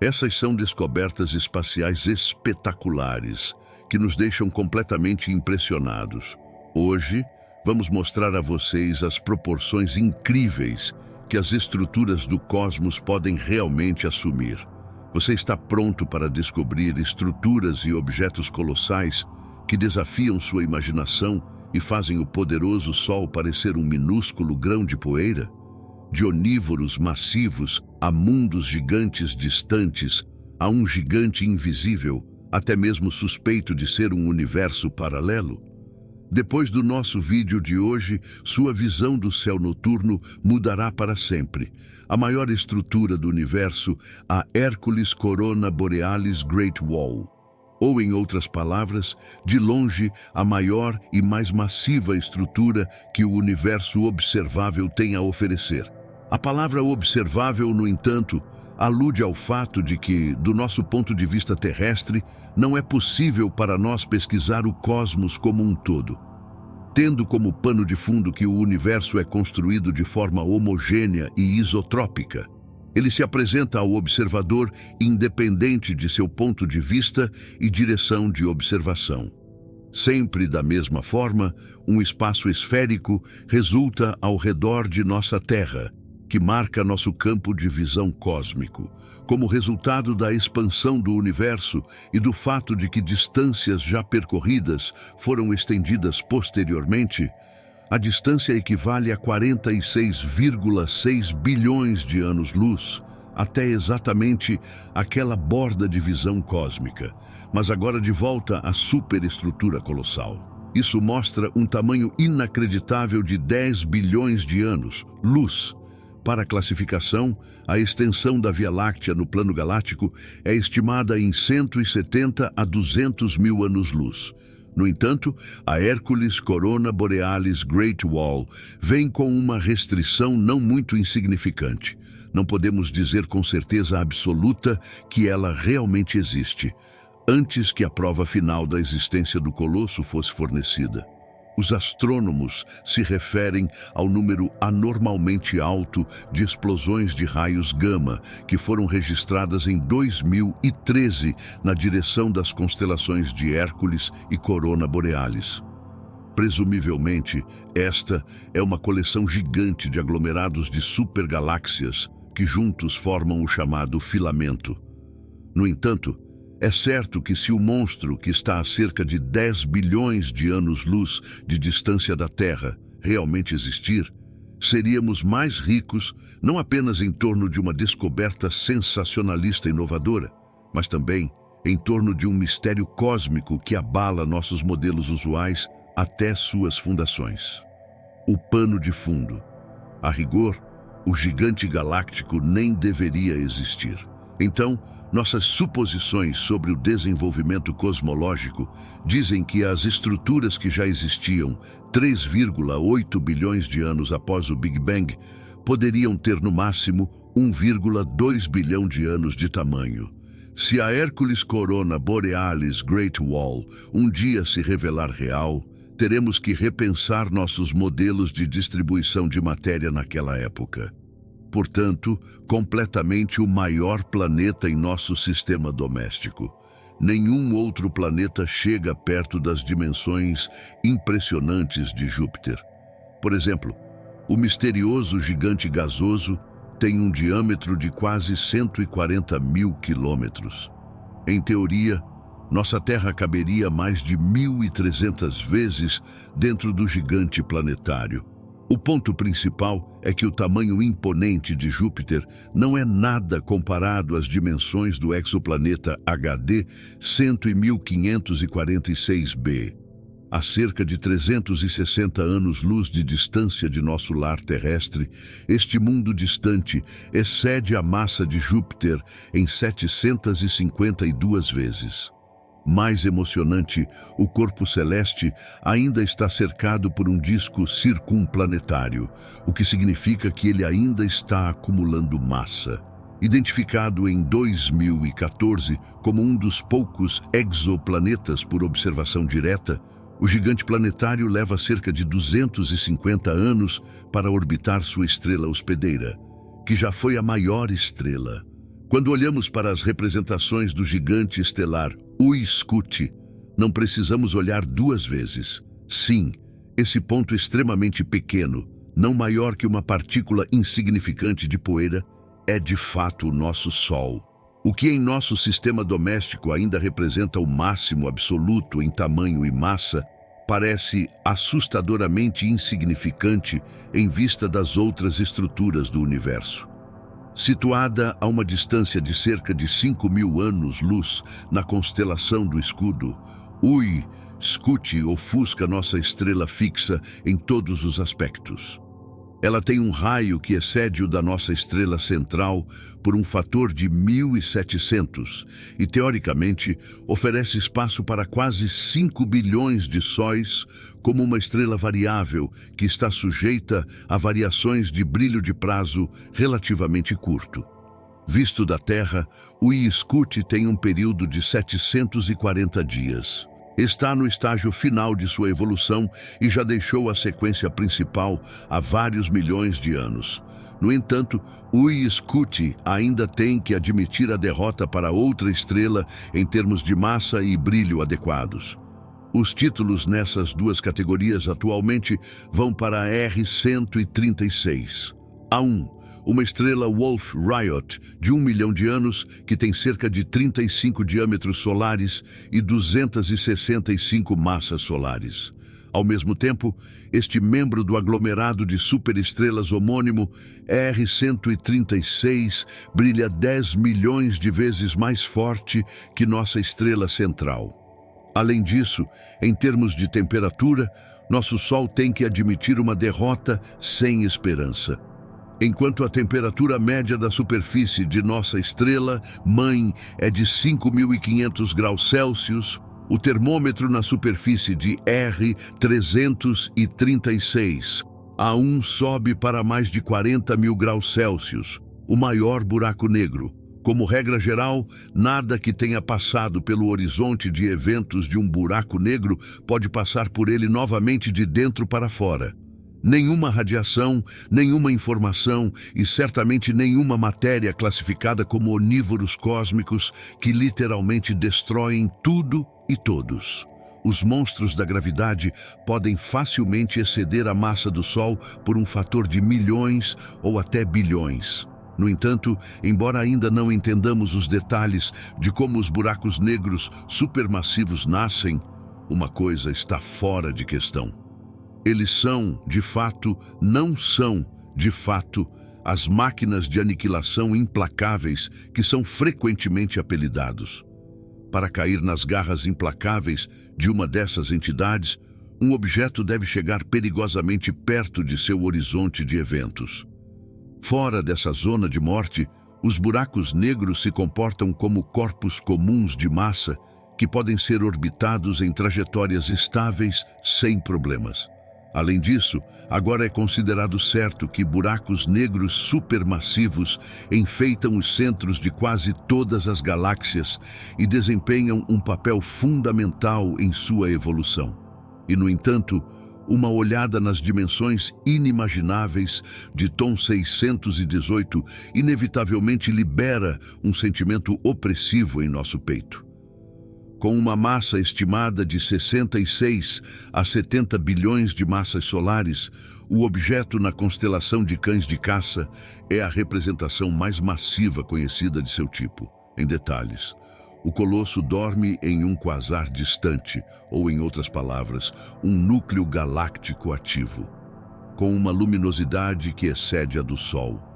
Essas são descobertas espaciais espetaculares que nos deixam completamente impressionados. Hoje, vamos mostrar a vocês as proporções incríveis que as estruturas do cosmos podem realmente assumir. Você está pronto para descobrir estruturas e objetos colossais que desafiam sua imaginação e fazem o poderoso Sol parecer um minúsculo grão de poeira? De onívoros massivos a mundos gigantes distantes, a um gigante invisível, até mesmo suspeito de ser um universo paralelo? Depois do nosso vídeo de hoje, sua visão do céu noturno mudará para sempre. A maior estrutura do universo, a Hercules Corona Borealis Great Wall. Ou, em outras palavras, de longe, a maior e mais massiva estrutura que o universo observável tem a oferecer. A palavra observável, no entanto, alude ao fato de que, do nosso ponto de vista terrestre, não é possível para nós pesquisar o cosmos como um todo. Tendo como pano de fundo que o universo é construído de forma homogênea e isotrópica, ele se apresenta ao observador independente de seu ponto de vista e direção de observação. Sempre da mesma forma, um espaço esférico resulta ao redor de nossa Terra, que marca nosso campo de visão cósmico, como resultado da expansão do universo e do fato de que distâncias já percorridas foram estendidas posteriormente. A distância equivale a 46,6 bilhões de anos-luz, até exatamente aquela borda de visão cósmica, mas agora de volta à superestrutura colossal. Isso mostra um tamanho inacreditável de 10 bilhões de anos-luz. Para a classificação, a extensão da Via Láctea no plano galáctico é estimada em 170 a 200 mil anos-luz. No entanto, a Hercules Corona Borealis Great Wall vem com uma restrição não muito insignificante. Não podemos dizer com certeza absoluta que ela realmente existe, antes que a prova final da existência do colosso fosse fornecida. Os astrônomos se referem ao número anormalmente alto de explosões de raios gama que foram registradas em 2013 na direção das constelações de Hércules e Corona Borealis. Presumivelmente, esta é uma coleção gigante de aglomerados de supergaláxias que juntos formam o chamado filamento. No entanto, é certo que se o monstro, que está a cerca de 10 bilhões de anos-luz de distância da Terra, realmente existir, seríamos mais ricos não apenas em torno de uma descoberta sensacionalista e inovadora, mas também em torno de um mistério cósmico que abala nossos modelos usuais até suas fundações. O pano de fundo. A rigor, o gigante galáctico nem deveria existir. Então, nossas suposições sobre o desenvolvimento cosmológico dizem que as estruturas que já existiam 3,8 bilhões de anos após o Big Bang poderiam ter no máximo 1,2 bilhão de anos de tamanho. Se a Hercules Corona Borealis Great Wall um dia se revelar real, teremos que repensar nossos modelos de distribuição de matéria naquela época. Portanto, completamente o maior planeta em nosso sistema doméstico. Nenhum outro planeta chega perto das dimensões impressionantes de Júpiter. Por exemplo, o misterioso gigante gasoso tem um diâmetro de quase 140 mil quilômetros. Em teoria, nossa Terra caberia mais de 1.300 vezes dentro do gigante planetário. O ponto principal é que o tamanho imponente de Júpiter não é nada comparado às dimensões do exoplaneta HD 100.546b. A cerca de 360 anos-luz de distância de nosso lar terrestre, este mundo distante excede a massa de Júpiter em 752 vezes. Mais emocionante, o corpo celeste ainda está cercado por um disco circumplanetário, o que significa que ele ainda está acumulando massa. Identificado em 2014 como um dos poucos exoplanetas por observação direta, o gigante planetário leva cerca de 250 anos para orbitar sua estrela hospedeira, que já foi a maior estrela. Quando olhamos para as representações do gigante estelar Uy-Scuti, não precisamos olhar duas vezes. Sim, esse ponto extremamente pequeno, não maior que uma partícula insignificante de poeira, é de fato o nosso Sol. O que em nosso sistema doméstico ainda representa o máximo absoluto em tamanho e massa, parece assustadoramente insignificante em vista das outras estruturas do universo. Situada a uma distância de cerca de 5.000 anos-luz na constelação do Escudo, Uy-Scuti ofusca nossa estrela fixa em todos os aspectos. Ela tem um raio que excede o da nossa estrela central por um fator de 1.700 e, teoricamente, oferece espaço para quase 5 bilhões de sóis como uma estrela variável que está sujeita a variações de brilho de prazo relativamente curto. Visto da Terra, o Uy-Scuti tem um período de 740 dias. Está no estágio final de sua evolução e já deixou a sequência principal há vários milhões de anos. No entanto, o Uy-Scuti ainda tem que admitir a derrota para outra estrela em termos de massa e brilho adequados. Os títulos nessas duas categorias atualmente vão para a R136. A1, uma estrela Wolf Rayet de 1 milhão de anos que tem cerca de 35 diâmetros solares e 265 massas solares. Ao mesmo tempo, este membro do aglomerado de superestrelas homônimo R136 brilha 10 milhões de vezes mais forte que nossa estrela central. Além disso, em termos de temperatura, nosso Sol tem que admitir uma derrota sem esperança. Enquanto a temperatura média da superfície de nossa estrela-mãe é de 5.500 graus Celsius, o termômetro na superfície de R336 A1 sobe para mais de 40.000 graus Celsius, o maior buraco negro. Como regra geral, nada que tenha passado pelo horizonte de eventos de um buraco negro pode passar por ele novamente de dentro para fora. Nenhuma radiação, nenhuma informação e certamente nenhuma matéria classificada como onívoros cósmicos que literalmente destroem tudo e todos. Os monstros da gravidade podem facilmente exceder a massa do Sol por um fator de milhões ou até bilhões. No entanto, embora ainda não entendamos os detalhes de como os buracos negros supermassivos nascem, uma coisa está fora de questão. Eles são, de fato, não são, de fato, as máquinas de aniquilação implacáveis que são frequentemente apelidados. Para cair nas garras implacáveis de uma dessas entidades, um objeto deve chegar perigosamente perto de seu horizonte de eventos. Fora dessa zona de morte, os buracos negros se comportam como corpos comuns de massa que podem ser orbitados em trajetórias estáveis sem problemas. Além disso, agora é considerado certo que buracos negros supermassivos enfeitam os centros de quase todas as galáxias e desempenham um papel fundamental em sua evolução. E, no entanto, uma olhada nas dimensões inimagináveis de Tom 618 inevitavelmente libera um sentimento opressivo em nosso peito. Com uma massa estimada de 66 a 70 bilhões de massas solares, o objeto na constelação de Cães de Caça é a representação mais massiva conhecida de seu tipo. Em detalhes, o colosso dorme em um quasar distante, ou, em outras palavras, um núcleo galáctico ativo, com uma luminosidade que excede a do Sol.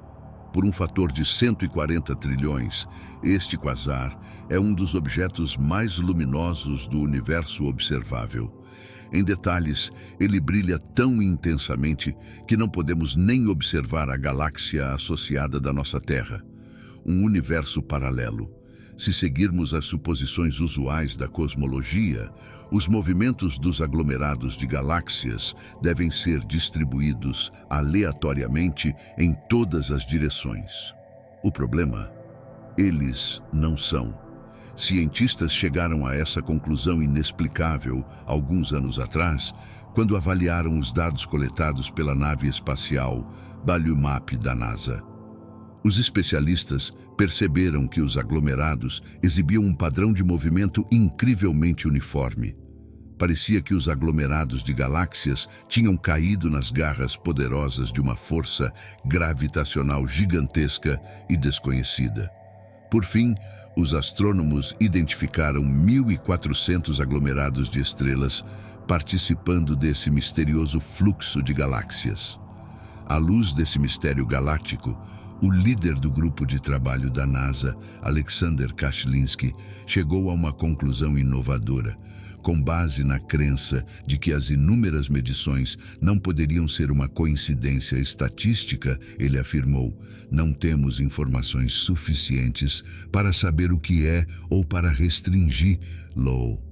Por um fator de 140 trilhões, este quasar é um dos objetos mais luminosos do universo observável. Em detalhes, ele brilha tão intensamente que não podemos nem observar a galáxia associada da nossa Terra, um universo paralelo. Se seguirmos as suposições usuais da cosmologia, os movimentos dos aglomerados de galáxias devem ser distribuídos aleatoriamente em todas as direções. O problema? Eles não são. Cientistas chegaram a essa conclusão inexplicável alguns anos atrás, quando avaliaram os dados coletados pela nave espacial Balloon Map da NASA. Os especialistas perceberam que os aglomerados exibiam um padrão de movimento incrivelmente uniforme. Parecia que os aglomerados de galáxias tinham caído nas garras poderosas de uma força gravitacional gigantesca e desconhecida. Por fim, os astrônomos identificaram 1.400 aglomerados de estrelas participando desse misterioso fluxo de galáxias. À luz desse mistério galáctico, o líder do grupo de trabalho da NASA, Alexander Kashlinsky, chegou a uma conclusão inovadora. Com base na crença de que as inúmeras medições não poderiam ser uma coincidência estatística, ele afirmou: "Não temos informações suficientes para saber o que é ou para restringi-lo.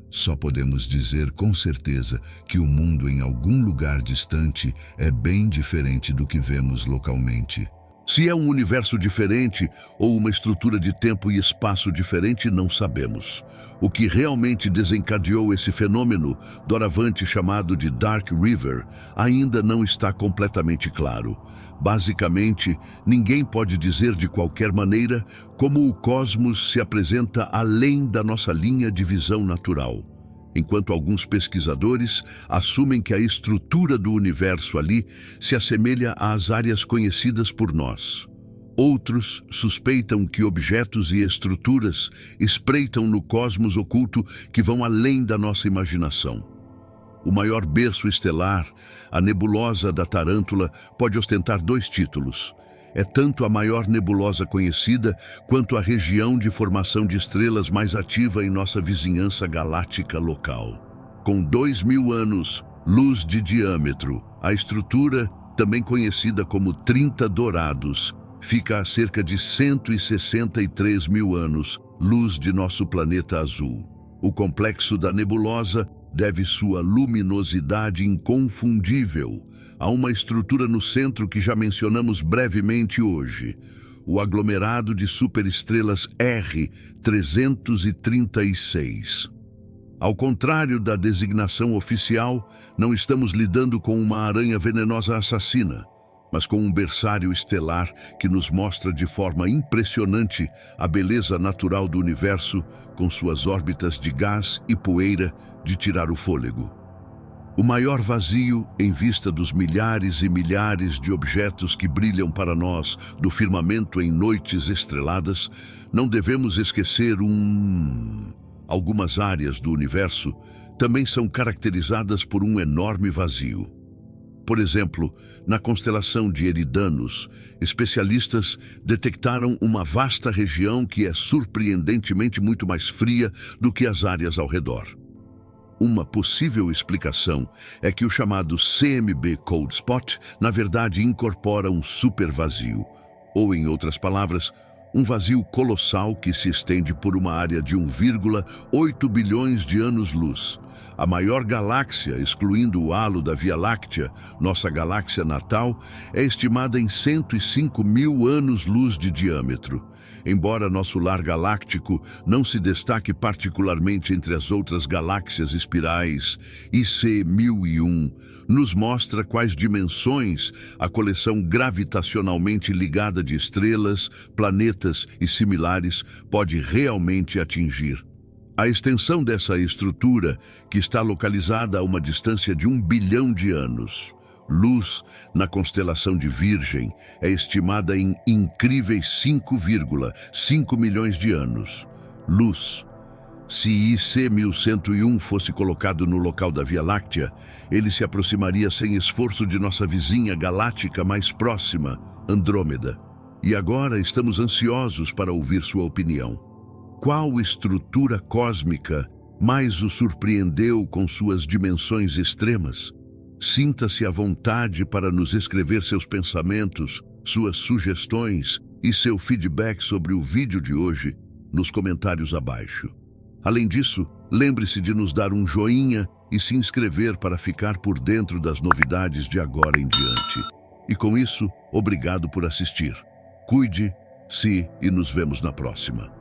Só podemos dizer com certeza que o mundo em algum lugar distante é bem diferente do que vemos localmente." Se é um universo diferente ou uma estrutura de tempo e espaço diferente, não sabemos. O que realmente desencadeou esse fenômeno, doravante chamado de Dark River, ainda não está completamente claro. Basicamente, ninguém pode dizer de qualquer maneira como o cosmos se apresenta além da nossa linha de visão natural. Enquanto alguns pesquisadores assumem que a estrutura do universo ali se assemelha às áreas conhecidas por nós. Outros suspeitam que objetos e estruturas espreitam no cosmos oculto que vão além da nossa imaginação. O maior berço estelar, a nebulosa da Tarântula, pode ostentar 2 títulos. É tanto a maior nebulosa conhecida, quanto a região de formação de estrelas mais ativa em nossa vizinhança galáctica local. Com 2.000 anos-luz de diâmetro, a estrutura, também conhecida como 30 Dourados, fica a cerca de 163.000 anos-luz de nosso planeta azul. O complexo da nebulosa deve sua luminosidade inconfundível a uma estrutura no centro que já mencionamos brevemente hoje, o aglomerado de superestrelas R336. Ao contrário da designação oficial, não estamos lidando com uma aranha venenosa assassina, mas com um berçário estelar que nos mostra de forma impressionante a beleza natural do universo, com suas órbitas de gás e poeira de tirar o fôlego. O maior vazio, em vista dos milhares e milhares de objetos que brilham para nós do firmamento em noites estreladas, não devemos esquecer Algumas áreas do universo também são caracterizadas por um enorme vazio. Por exemplo, na constelação de Eridanos, especialistas detectaram uma vasta região que é surpreendentemente muito mais fria do que as áreas ao redor. Uma possível explicação é que o chamado CMB Cold Spot, na verdade, incorpora um supervazio, ou, em outras palavras, um vazio colossal que se estende por uma área de 1,8 bilhões de anos-luz. A maior galáxia, excluindo o halo da Via Láctea, nossa galáxia natal, é estimada em 105.000 anos-luz de diâmetro. Embora nosso lar galáctico não se destaque particularmente entre as outras galáxias espirais, IC 1001 nos mostra quais dimensões a coleção gravitacionalmente ligada de estrelas, planetas e similares pode realmente atingir. A extensão dessa estrutura, que está localizada a uma distância de 1 bilhão de anos, luz na constelação de Virgem, é estimada em incríveis 5,5 milhões de anos. Luz. Se IC 1101 fosse colocado no local da Via Láctea, ele se aproximaria sem esforço de nossa vizinha galáctica mais próxima, Andrômeda. E agora estamos ansiosos para ouvir sua opinião. Qual estrutura cósmica mais o surpreendeu com suas dimensões extremas? Sinta-se à vontade para nos escrever seus pensamentos, suas sugestões e seu feedback sobre o vídeo de hoje nos comentários abaixo. Além disso, lembre-se de nos dar um joinha e se inscrever para ficar por dentro das novidades de agora em diante. E com isso, obrigado por assistir. Cuide-se e nos vemos na próxima.